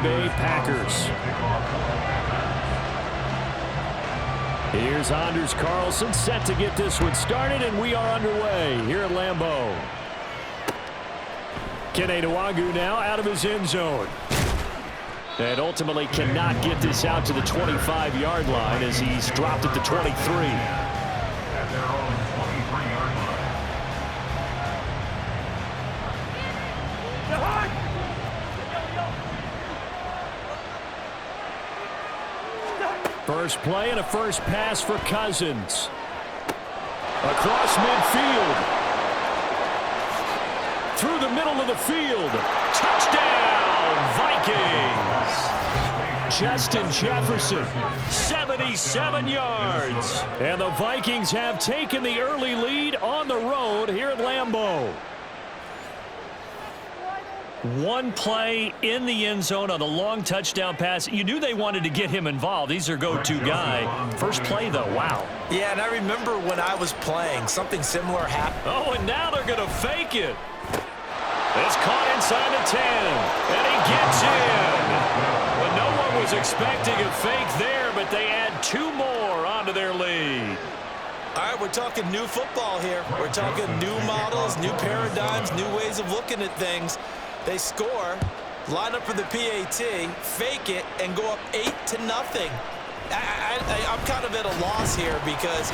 Bay Packers. Here's Anders Carlson set to get this one started, and we are underway here at Lambeau. Kene Nwangwu now out of his end zone. And ultimately cannot get this out to the 25-yard line as he's dropped at the 23. First play and a first pass for Cousins. Across midfield. Through the middle of the field. Touchdown, Vikings. Justin Jefferson, 77 yards. And the Vikings have taken the early lead on the road here at Lambeau. One play in the end zone on a long touchdown pass. You knew they wanted to get him involved. He's their go-to guy. First play, though, wow. Yeah, and I remember when I was playing, something similar happened. Oh, and now they're going to fake it. It's caught inside the 10, and he gets in. Well, no one was expecting a fake there, but they add two more onto their lead. All right, we're talking new football here. We're talking new models, new paradigms, new ways of looking at things. They score, line up for the PAT, fake it, and go up 8-0. I'm kind of at a loss here because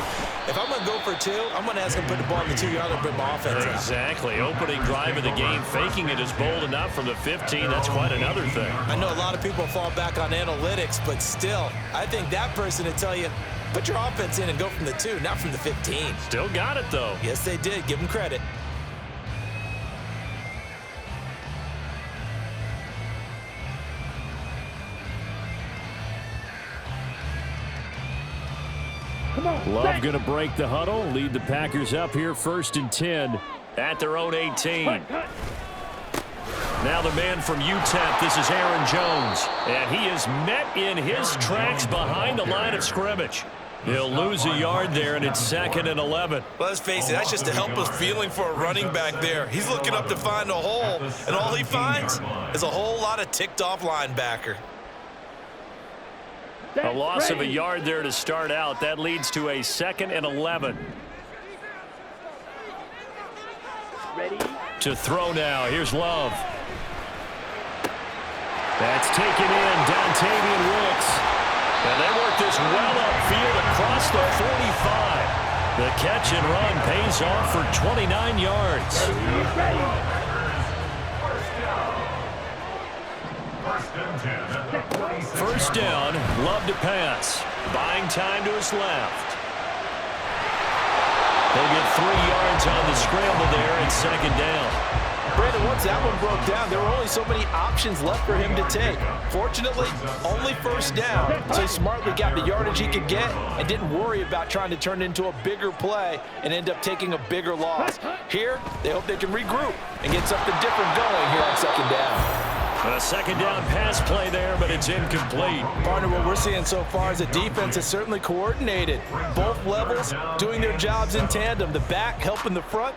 if I'm going to go for two, I'm going to ask him to put the ball in the 2-yard line and bring my offense out. Exactly. Opening drive of the game, faking it is bold enough from the 15. That's quite another thing. I know a lot of people fall back on analytics, but still, I think that person would tell you, put your offense in and go from the 2, not from the 15. Still got it, though. Yes, they did. Give them credit. Love going to break the huddle, lead the Packers up here 1st and 10 at their own 18. Now the man from UTEP, this is Aaron Jones, and he is met in his tracks behind the line of scrimmage. He'll lose a yard there, and it's 2nd and 11. Well, let's face it, that's just a helpless feeling for a running back there. He's looking up to find a hole, and all he finds is a whole lot of ticked-off linebacker. A loss of a yard there to start out. That leads to a 2nd and 11. Ready? To throw now. Here's Love. That's taken in. Dontavian Wicks. And they work this well upfield across the 45. The catch and run pays off for 29 yards. Ready? First down, Love to pass. Buying time to his left. They'll get 3 yards on the scramble there at 2nd down. Brandon, once that one broke down, there were only so many options left for him to take. Fortunately, only first down, so he smartly got the yardage he could get and didn't worry about trying to turn it into a bigger play and end up taking a bigger loss. Here, they hope they can regroup and get something different going here on 2nd down. A 2nd down pass play there, but it's incomplete. Partner, what we're seeing so far is the defense is certainly coordinated. Both levels doing their jobs in tandem. The back helping the front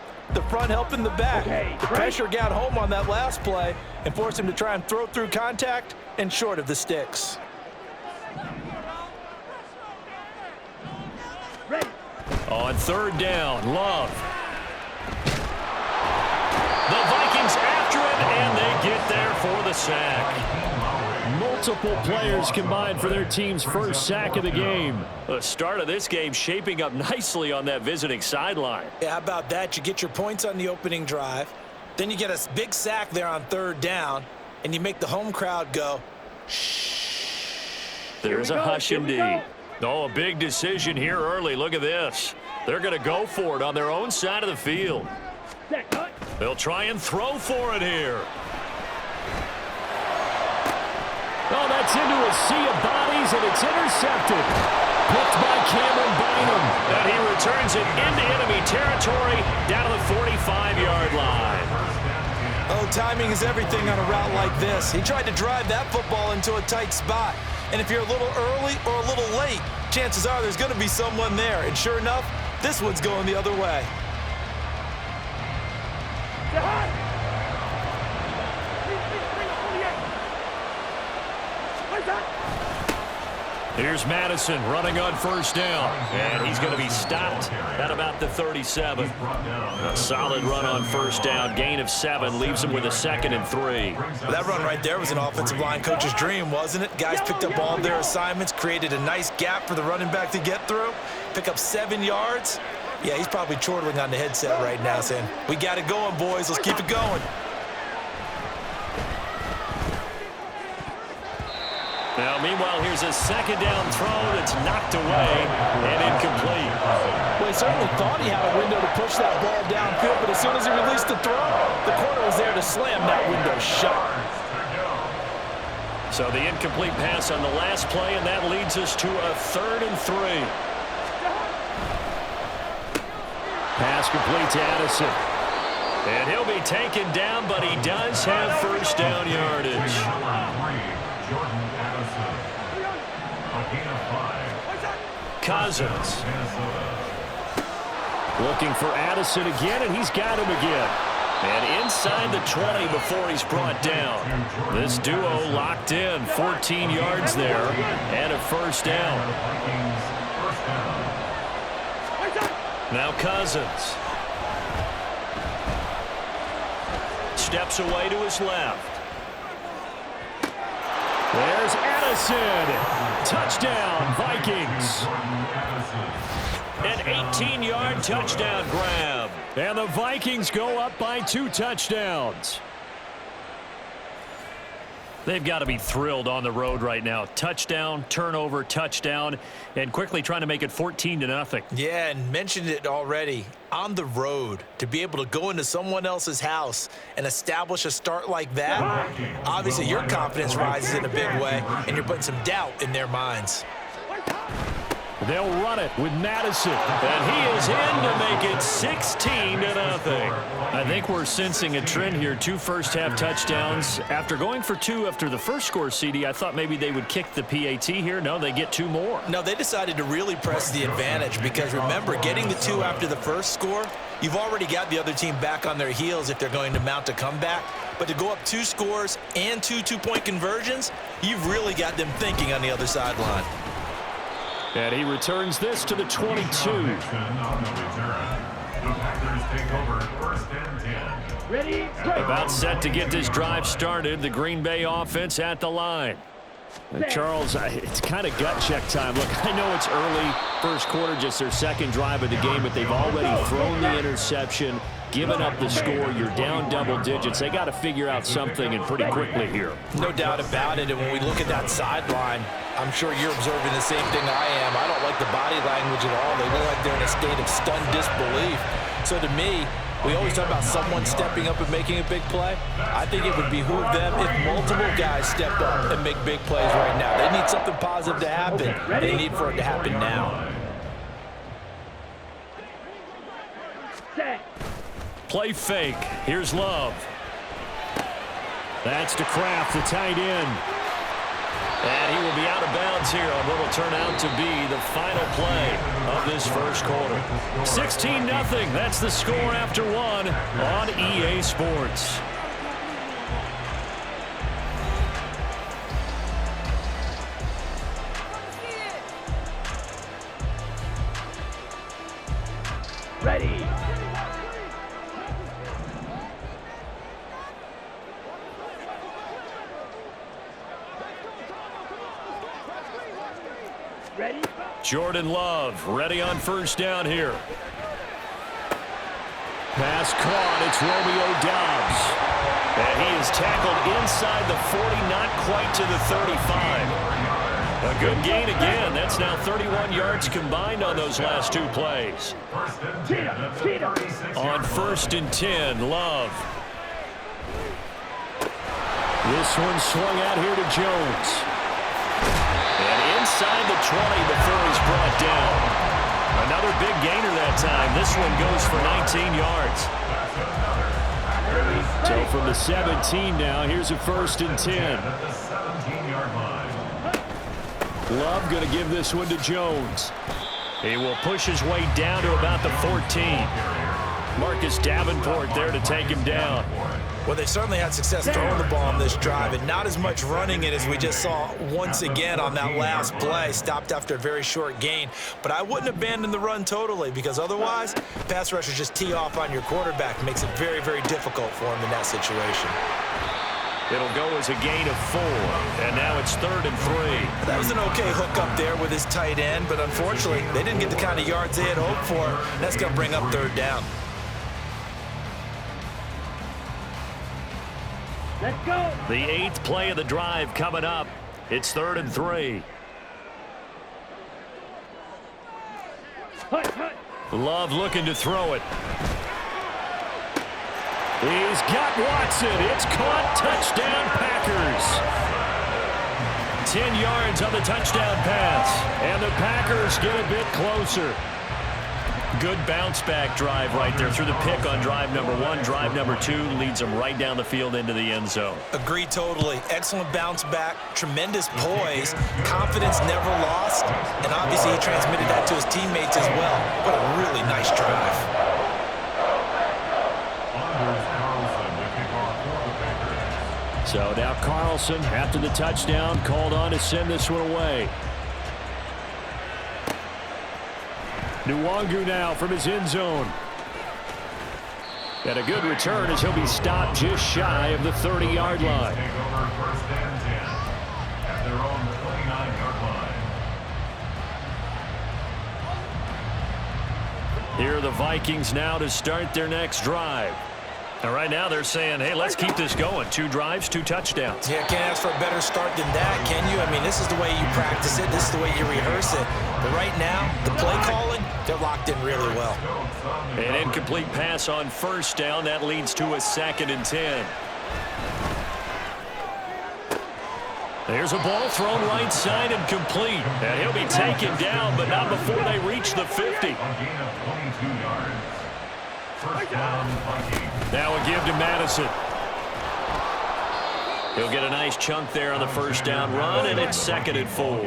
helping the back. The pressure got home on that last play and forced him to try and throw through contact and short of the sticks. On 3rd down, Love. The Vikings after him, and they get there for the sack. Multiple players combined for their team's first sack of the game. The start of this game shaping up nicely on that visiting sideline. Yeah, how about that? You get your points on the opening drive. Then you get a big sack there on 3rd down, and you make the home crowd go, shh. There's a hush indeed. Oh, a big decision here early. Look at this. They're going to go for it on their own side of the field. They'll try and throw for it here. Oh, that's into a sea of bodies, and it's intercepted. Picked by Cameron Bynum. And he returns it into enemy territory down to the 45-yard line. Oh, timing is everything on a route like this. He tried to drive that football into a tight spot. And if you're a little early or a little late, chances are there's going to be someone there. And sure enough, this one's going the other way. Here's Madison running on first down, and he's going to be stopped at about the 37. A solid run on first down, gain of 7, leaves him with a 2nd and 3. That run right there was an offensive line coach's dream, wasn't it? Guys picked up all of their assignments, created a nice gap for the running back to get through, pick up 7 yards. Yeah, he's probably chortling on the headset right now saying, we got it going, boys. Let's keep it going. Now, meanwhile, here's a 2nd down throw that's knocked away and incomplete. Well, he certainly thought he had a window to push that ball downfield, but as soon as he released the throw, the corner was there to slam that window shut. So the incomplete pass on the last play, and that leads us to a 3rd and 3. Pass complete to Addison. And he'll be taken down, but he does have first down yardage. Cousins. Looking for Addison again, and he's got him again. And inside the 20 before he's brought down. This duo locked in, 14 yards there, and a first down. Now Cousins. Steps away to his left. There's Addison. Touchdown, Vikings. An 18-yard touchdown grab. And the Vikings go up by 2 touchdowns. They've got to be thrilled on the road right now. Touchdown, turnover, touchdown, and quickly trying to make it 14-0. Yeah, and mentioned it already. On the road, to be able to go into someone else's house and establish a start like that, obviously your confidence rises in a big way, and you're putting some doubt in their minds. They'll run it with Madison, and he is in to make it 16-0. I think we're sensing a trend here. 2 first-half touchdowns. After going for 2 after the first score, CD, I thought maybe they would kick the PAT here. No, they get 2 more. No, they decided to really press the advantage because, remember, getting the 2 after the first score, you've already got the other team back on their heels if they're going to mount a comeback. But to go up 2 scores and 2 two-point conversions, you've really got them thinking on the other sideline. And he returns this to the 22. Ready? About set to get this drive started. The Green Bay offense at the line. And Charles, it's kind of gut check time. Look, I know it's early, first quarter, just their 2nd drive of the game, but they've already thrown the interception, given up the score. You're down double digits. They got to figure out something, and pretty quickly here. No doubt about it. And when we look at that sideline, I'm sure you're observing the same thing I am. I don't like the body language at all. They look like they're in a state of stunned disbelief. So to me, we always talk about someone stepping up and making a big play. I think it would behoove them if multiple guys step up and make big plays right now. They need something positive to happen. They need for it to happen now. Play fake. Here's Love. That's to Kraft, the tight end. And he will be out of bounds here on what will turn out to be the final play of this first quarter. 16-0. That's the score after 1 on EA Sports. Ready? Ready? Jordan Love ready on first down here. Pass caught. It's Romeo Doubs. And he is tackled inside the 40, not quite to the 35. A good gain again. That's now 31 yards combined on those last 2 plays. On 1st and 10, Love. This one swung out here to Jones. And inside the 20 before he's brought down. Another big gainer that time. This one goes for 19 yards. So from the 17 now, here's a 1st and 10. Love going to give this one to Jones. He will push his way down to about the 14. Marcus Davenport there to take him down. Well, they certainly had success throwing the ball on this drive, and not as much running it as we just saw once again on that last play. Stopped after a very short gain. But I wouldn't abandon the run totally, because otherwise, pass rushers just tee off on your quarterback. Makes it very, very difficult for him in that situation. It'll go as a gain of 4, and now it's 3rd and 3. That was an okay hook up there with his tight end, but unfortunately, they didn't get the kind of yards they had hoped for. That's going to bring up 3rd down. Let's go. The 8th play of the drive coming up. It's 3rd and 3. Love looking to throw it. He's got Watson. It's caught. Touchdown, Packers. 10 yards on the touchdown pass. And the Packers get a bit closer. Good bounce-back drive right there through the pick on drive number 1. Drive number 2 leads them right down the field into the end zone. Agreed totally. Excellent bounce back, tremendous poise, confidence never lost, and obviously he transmitted that to his teammates as well. What a really nice drive. So now Carlson, after the touchdown, called on to send this one away. Nwangu now from his end zone. And a good return as he'll be stopped just shy of the 30-yard line. Here are the Vikings now to start their next drive. And right now they're saying, hey, let's keep this going. 2 drives, 2 touchdowns. Yeah, can't ask for a better start than that, can you? I mean, this is the way you practice it. This is the way you rehearse it. But right now, the play calling, they're locked in really well. An incomplete pass on 1st down. That leads to a 2nd and 10. There's a ball thrown right side and complete. And he'll be taken down, but not before they reach the 50. Now a give to Madison. He'll get a nice chunk there on the 1st down run, and it's 2nd and 4.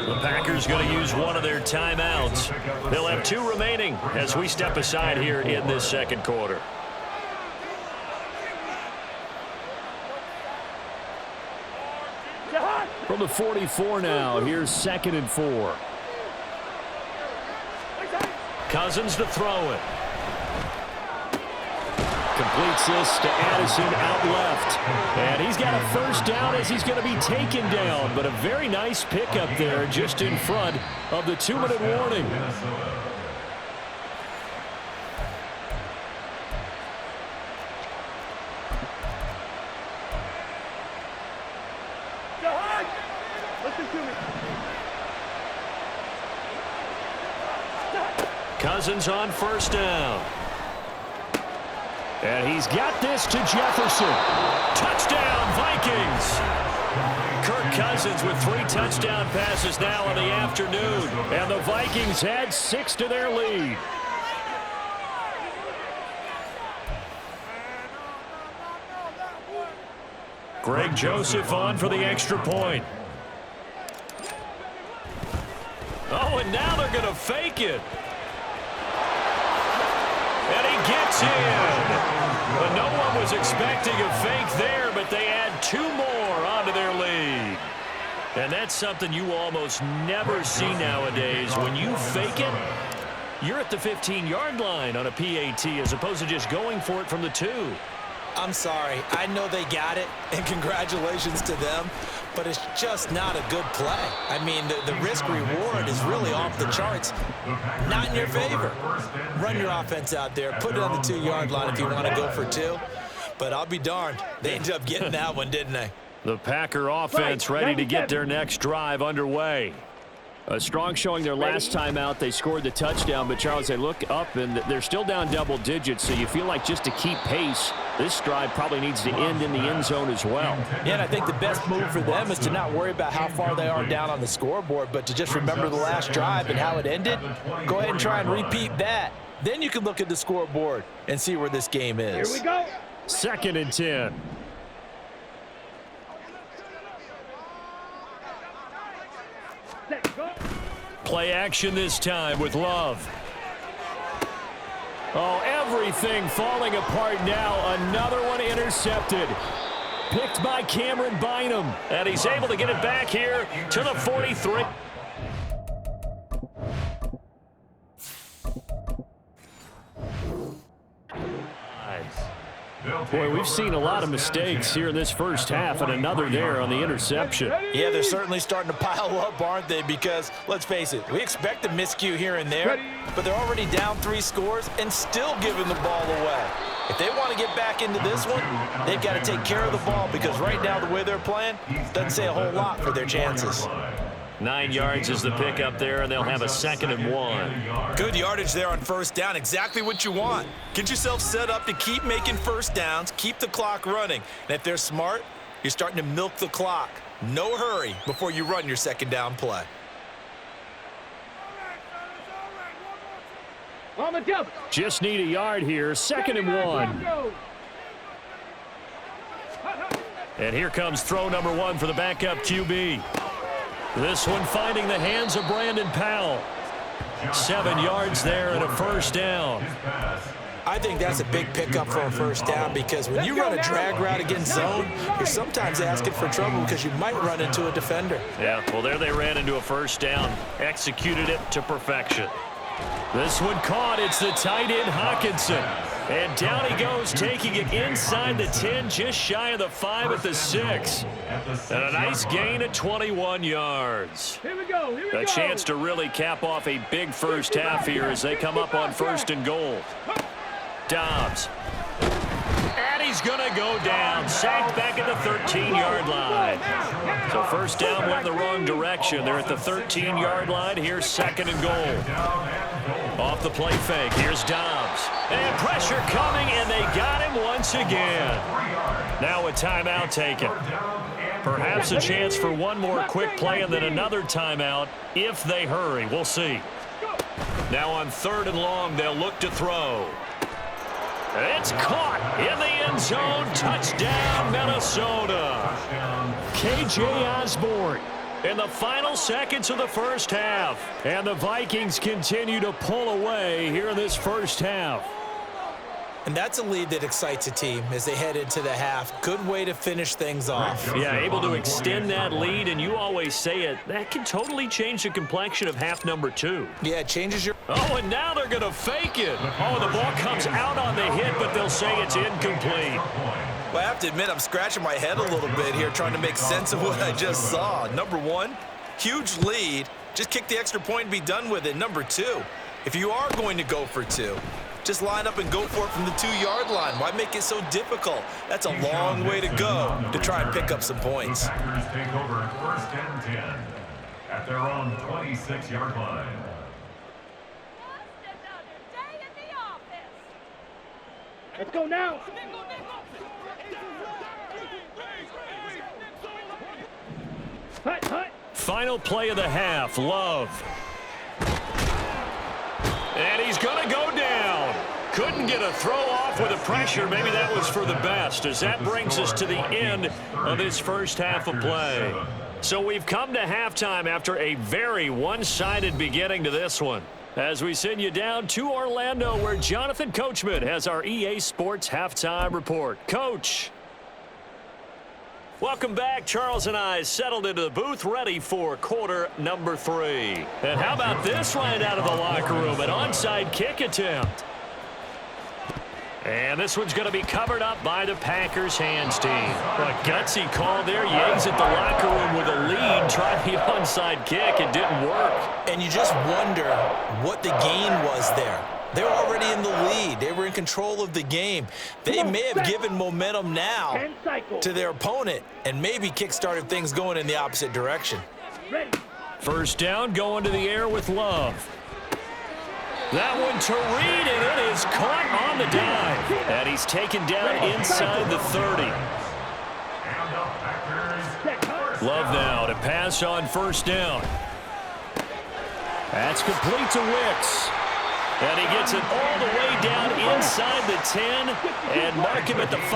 The Packers going to use one of their timeouts. They'll have 2 remaining as we step aside here in this 2nd quarter. From the 44 now, here's 2nd and 4. Cousins to throw it. Completes this to Addison out left. And he's got a 1st down as he's going to be taken down. But a very nice pickup there just in front of the 2-minute warning. Listen to me. Cousins on 1st down. And he's got this to Jefferson. Touchdown, Vikings. Kirk Cousins with 3 touchdown passes now in the afternoon. And the Vikings add 6 to their lead. Greg Joseph on for the extra point. Oh, and now they're going to fake it. And he gets in. But no one was expecting a fake there, but they add 2 more onto their lead. And that's something you almost never see nowadays. When you fake it, you're at the 15-yard line on a PAT as opposed to just going for it from the 2. I'm sorry. I know they got it, and congratulations to them, but it's just not a good play. I mean, the risk-reward is really off the charts. Not in your favor. Run your offense out there. Put it on the 2-yard line if you want to go for 2. But I'll be darned. They ended up getting that one, didn't they? The Packer offense ready to get their next drive underway. A strong showing their last time out. They scored the touchdown, but Charles, they look up and they're still down double digits, so you feel like just to keep pace, this drive probably needs to end in the end zone as well. Yeah, and I think the best move for them is to not worry about how far they are down on the scoreboard, but to just remember the last drive and how it ended. Go ahead and try and repeat that. Then you can look at the scoreboard and see where this game is. Here we go. 2nd and 10. Let's go. Play action this time with Love. Oh, Everything falling apart now. Another one intercepted. Picked by Cameron Bynum. And he's able to get it back here to the 43. Boy, we've seen a lot of mistakes here in this first half, and another there on the interception. Yeah, they're certainly starting to pile up, aren't they? Because, let's face it, we expect a miscue here and there, but they're already down 3 scores and still giving the ball away. If they want to get back into this one, they've got to take care of the ball, because right now the way they're playing doesn't say a whole lot for their chances. 9 yards is the pickup there, and they'll have a 2nd and 1. Good yardage there on first down. Exactly what you want. Get yourself set up to keep making first downs, keep the clock running. And if they're smart, you're starting to milk the clock. No hurry before you run your 2nd down play. On the jump. Just need a yard here. 2nd and 1. And here comes throw number 1 for the backup QB. This one finding the hands of Brandon Powell. 7 yards there and a first down. I think that's a big pickup for a first down, because when you run a drag route against zone, you're sometimes asking for trouble because you might run into a defender. Yeah, well, there they ran into a first down. Executed it to perfection. This one caught. It's the tight end Hawkinson. And down he goes, taking it inside the 10, just shy of the 5 at the 6. And a nice gain at 21 yards. Here we go. A chance to really cap off a big first half here as they come up on 1st and goal. Dobbs. And he's going to go down. Sacked back at the 13-yard line. So first down went in the wrong direction. They're at the 13-yard line. Here's 2nd and goal. Off the play fake. Here's Dobbs. And pressure coming, and they got him once again. Now a timeout taken. Perhaps a chance for one more quick play and then another timeout if they hurry. We'll see. Now on 3rd and long, they'll look to throw. It's caught in the end zone. Touchdown, Minnesota. K.J. Osborne in the final seconds of the first half. And the Vikings continue to pull away here in this first half. And that's a lead that excites a team as they head into the half. Good way to finish things off. Yeah, able to extend that lead, and you always say it, that can totally change the complexion of half number 2. Yeah, it changes your... Oh, and now they're going to fake it. Oh, the ball comes out on the hit, but they'll say it's incomplete. Well, I have to admit, I'm scratching my head a little bit here trying to make sense of what I just saw. Number 1, huge lead. Just kick the extra point and be done with it. Number 2, if you are going to go for 2, just line up and go for it from the 2-yard line. Why make it so difficult? That's a long way to go to try and pick up some points. Packers take over 1st and 10 at their own 26-yard line. Let's go now. Hut, hut. Final play of the half, Love. And he's going to go down. Couldn't get a throw off with the pressure. Maybe that was for the best, as that brings us to the end of this first half of play. So we've come to halftime after a very one-sided beginning to this one. As we send you down to Orlando, where Jonathan Coachman has our EA Sports halftime report. Coach. Welcome back. Charles and I settled into the booth, ready for quarter number 3. And how about this line out of the locker room? An onside kick attempt. And this one's going to be covered up by the Packers hands team. A gutsy call there. Yanks at the locker room with a lead. Tried the onside kick. It didn't work. And you just wonder what the gain was there. They're already in the lead. They were in control of the game. They may have given momentum now to their opponent and maybe kick-started things going in the opposite direction. First down, going to the air with Love. That one to Reed, and it is caught on the dive. And he's taken down inside the 30. Love now to pass on first down. That's complete to Wicks. And he gets it all the way down inside the 10 and mark him at the 5.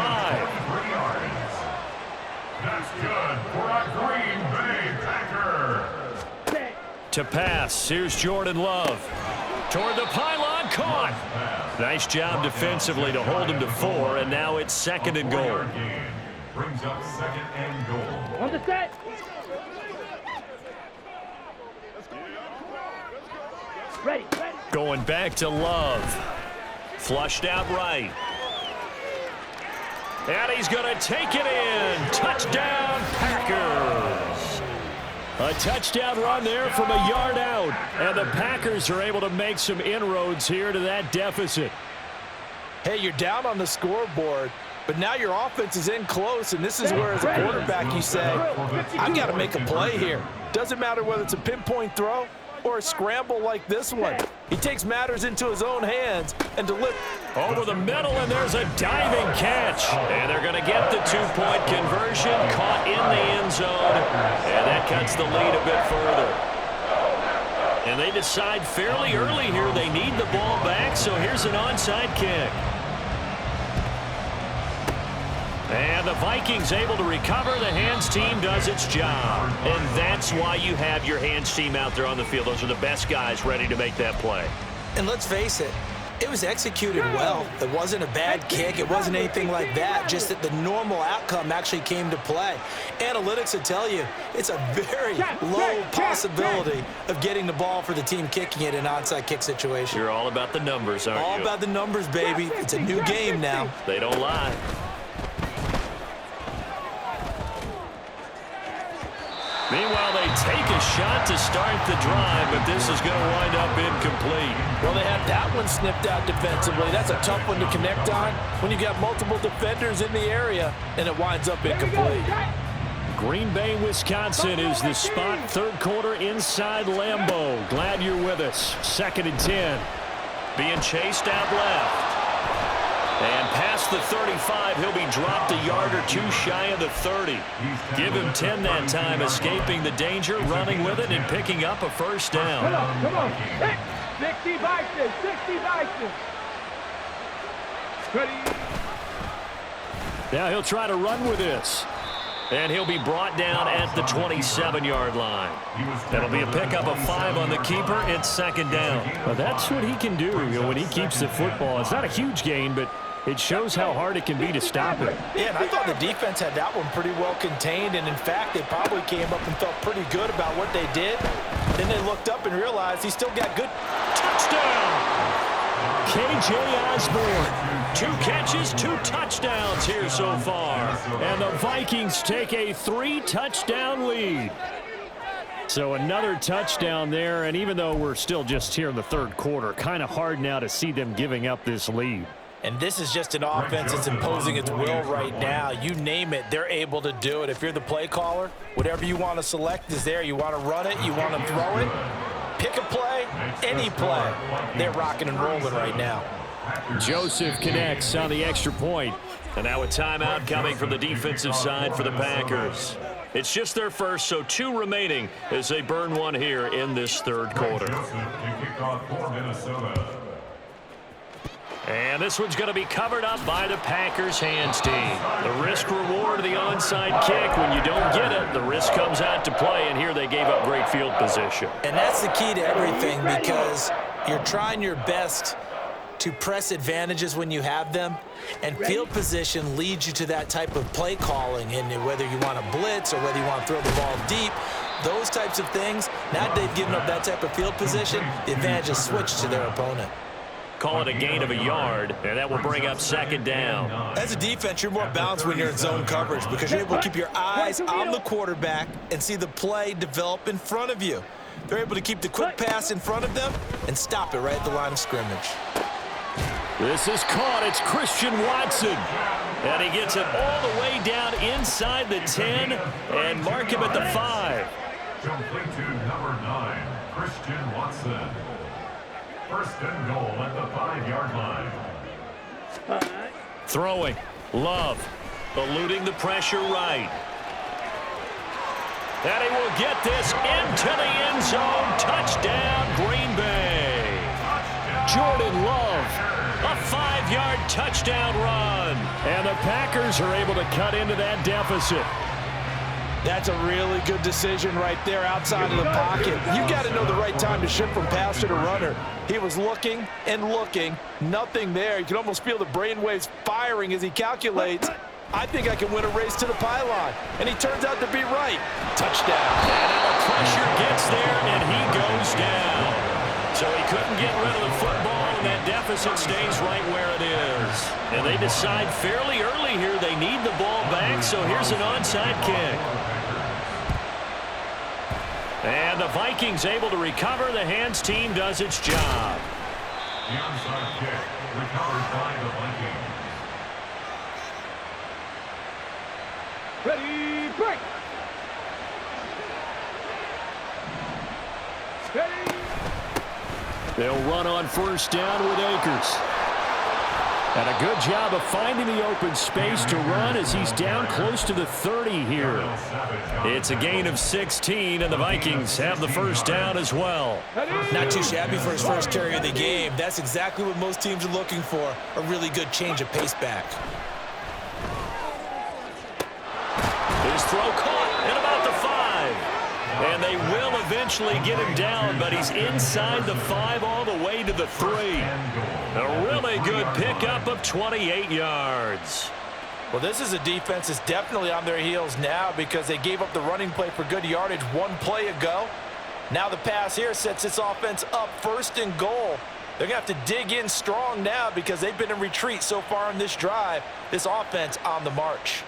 That's good for a Green Bay Packer. To pass, here's Jordan Love. Toward the pylon, caught. Nice job defensively to hold him to 4, and now it's 2nd and goal. Brings up 2nd and goal. On the set. Ready. Going back to Love. Flushed out right. And he's going to take it in. Touchdown, Packers. A touchdown run there from a yard out. And the Packers are able to make some inroads here to that deficit. Hey, you're down on the scoreboard, but now your offense is in close, and this is where, as a quarterback, you say, I've got to make a play here. Doesn't matter whether it's a pinpoint throw or a scramble like this one. He takes matters into his own hands and delivers. Over the middle, and there's a diving catch. And they're going to get the 2-point conversion, caught in the end zone. And that cuts the lead a bit further. And they decide fairly early here they need the ball back, so here's an onside kick. And the Vikings able to recover. The hands team does its job. And that's why you have your hands team out there on the field. Those are the best guys ready to make that play. And let's face it, it was executed well. It wasn't a bad kick. It wasn't anything like that. Just that the normal outcome actually came to play. Analytics will tell you it's a very low possibility of getting the ball for the team kicking it in an onside kick situation. You're all about the numbers, aren't you? All about the numbers, baby. It's a new game now. They don't lie. Meanwhile, they take a shot to start the drive, but this is going to wind up incomplete. Well, they had that one snipped out defensively. That's a tough one to connect on when you got multiple defenders in the area, and it winds up incomplete. Green Bay, Wisconsin is the spot. 3rd quarter inside Lambeau. Glad you're with us. 2nd and 10. Being chased out left. And past the 35, he'll be dropped a yard or 2 shy of the 30. Give him 10 that time, escaping the danger, running with it, and picking up a first down. Come on. 60 Vikings. 60 Vikings. Ready. Now he'll try to run with this. And he'll be brought down at the 27-yard line. That'll be a pickup of 5 on the keeper. It's 2nd down. Well, that's what he can do, when he keeps the football. It's not a huge gain, but it shows how hard it can be to stop it. Yeah, and I thought the defense had that one pretty well contained, and in fact, they probably came up and felt pretty good about what they did. Then they looked up and realized he still got good. Touchdown! K.J. Osborne, 2 catches, 2 touchdowns here so far. And the Vikings take a 3-touchdown lead. So another touchdown there, and even though we're still just here in the 3rd quarter, kind of hard now to see them giving up this lead. And this is just an offense that's imposing its will right now. You name it, they're able to do it. If you're the play caller, whatever you want to select is there. You want to run it, you want to throw it, pick a play, any play. They're rocking and rolling right now. Joseph connects on the extra point. And now a timeout coming from the defensive side for the Packers. It's just their first, so 2 remaining as they burn one here in this 3rd quarter. And this one's going to be covered up by the Packers hands team. The risk reward of the onside kick. When you don't get it, the risk comes out to play, and here they gave up great field position. And that's the key to everything, because you're trying your best to press advantages when you have them, and field position leads you to that type of play calling. And whether you want to blitz or whether you want to throw the ball deep, those types of things, now that they've given up that type of field position, the advantage is switched to their opponent. Call it a gain of a yard, and that will bring up 2nd down. As a defense, you're more balanced when you're in zone coverage because you're able to keep your eyes on the quarterback and see the play develop in front of you. They're able to keep the quick pass in front of them and stop it right at the line of scrimmage. This is caught. It's Christian Watson. And he gets it all the way down inside the 10 and mark him at the 5. Complete to number 9, Christian Watson. 1st and goal at the 5-yard line. Throwing. Love. Eluding the pressure right. And he will get this into the end zone. Touchdown, Green Bay. Jordan Love. A 5-yard touchdown run. And the Packers are able to cut into that deficit. That's a really good decision right there outside of the pocket. You've got to know the right time to shift from passer to runner. He was looking and looking, nothing there. You can almost feel the brainwaves firing as he calculates, I think I can win a race to the pylon. And he turns out to be right. Touchdown. And now the pressure gets there, and he goes down. So he couldn't get rid of the football, and that deficit stays right where it is. And they decide fairly early here they need the ball back, so here's an onside kick. And the Vikings able to recover. The hands team does its job. The onside kick recovered by the Vikings. Ready, break. Steady. They'll run on first down with Akers. And a good job of finding the open space to run as he's down close to the 30 here. It's a gain of 16, and the Vikings have the first down as well. Not too shabby for his first carry of the game. That's exactly what most teams are looking for, a really good change of pace back. His throw caught at about the 5. And they will eventually get him down, but he's inside the 5 all the way to the 3. A really good pickup of 28 yards. Well, this is a defense that's definitely on their heels now because they gave up the running play for good yardage one play ago. Now the pass here sets this offense up first and goal. They're going to have to dig in strong now because they've been in retreat so far in this drive. This offense on the march.